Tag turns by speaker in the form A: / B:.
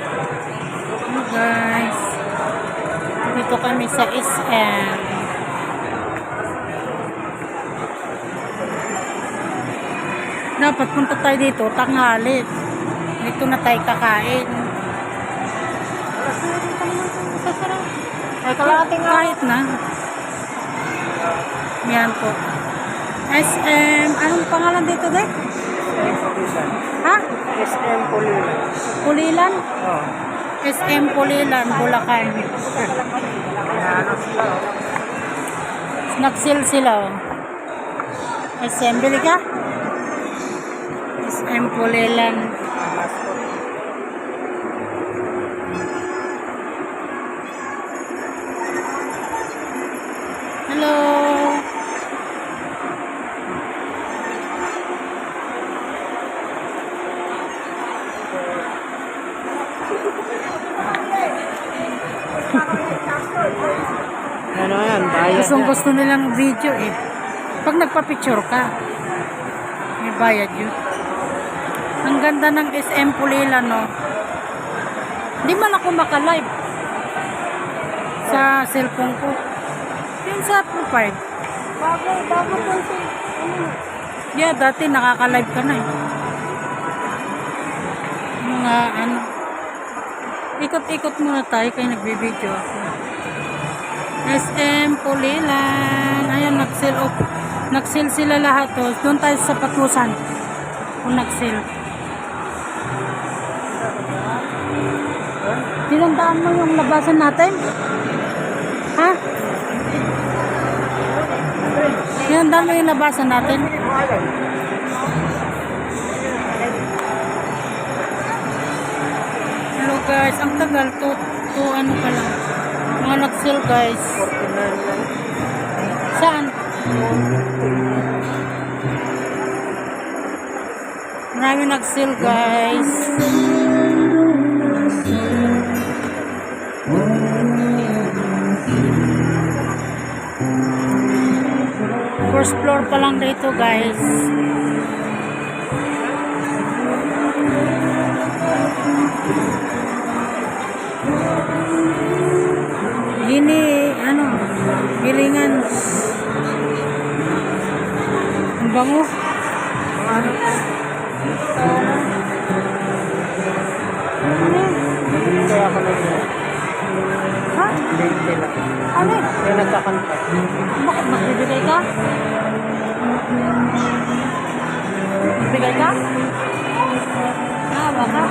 A: Hello guys, dito kami sa SM. Dapat punta tayo dito tanghali. Dito na tayo kakain. Kahit na. Yan po. SM, anong pangalan dito de? Ha?
B: SM Pulilan.
A: Pulilan?
B: Oh.
A: SM Pulilan, Bulacan. Nag-sale sila. Oh. SM, bili ka? SM Pulilan. Hello.
B: Ano yan? Bayad
A: Gusto nilang video eh. Pag nagpa-picture ka, may bayad yun. Ang ganda ng SM Pulilan, no? Hindi man ako maka-live sa cellphone ko. Yun sa profile.
B: Bago po siya.
A: Yeah, dati nakaka-live ka na eh. Mga ano. Ikot-ikot muna tayo kaya nagbibideo ako. SM Pulilan. Ayan, nag-sale off. Nag-sale sila lahat to. Doon tayo sa Patusan. Kung nag-sale. Tinandaan mo yung labasan natin? Ha? Tinandaan mo yung labasan natin? Hello guys, ang tagal to ano pa lang. Mga nag-sale guys.
B: 49 lang.
A: Saan? Marami nag-sale guys. First floor pa lang dito guys. Gini, ano, gilingan. Ang bango.
B: Ano? Kaya ako nag-
A: Ha?
B: Hindi lang.
A: Ano?
B: Kaya nagkakanta.
A: Bakit magbibigay ka? Magbibigay ka? Ah, baka.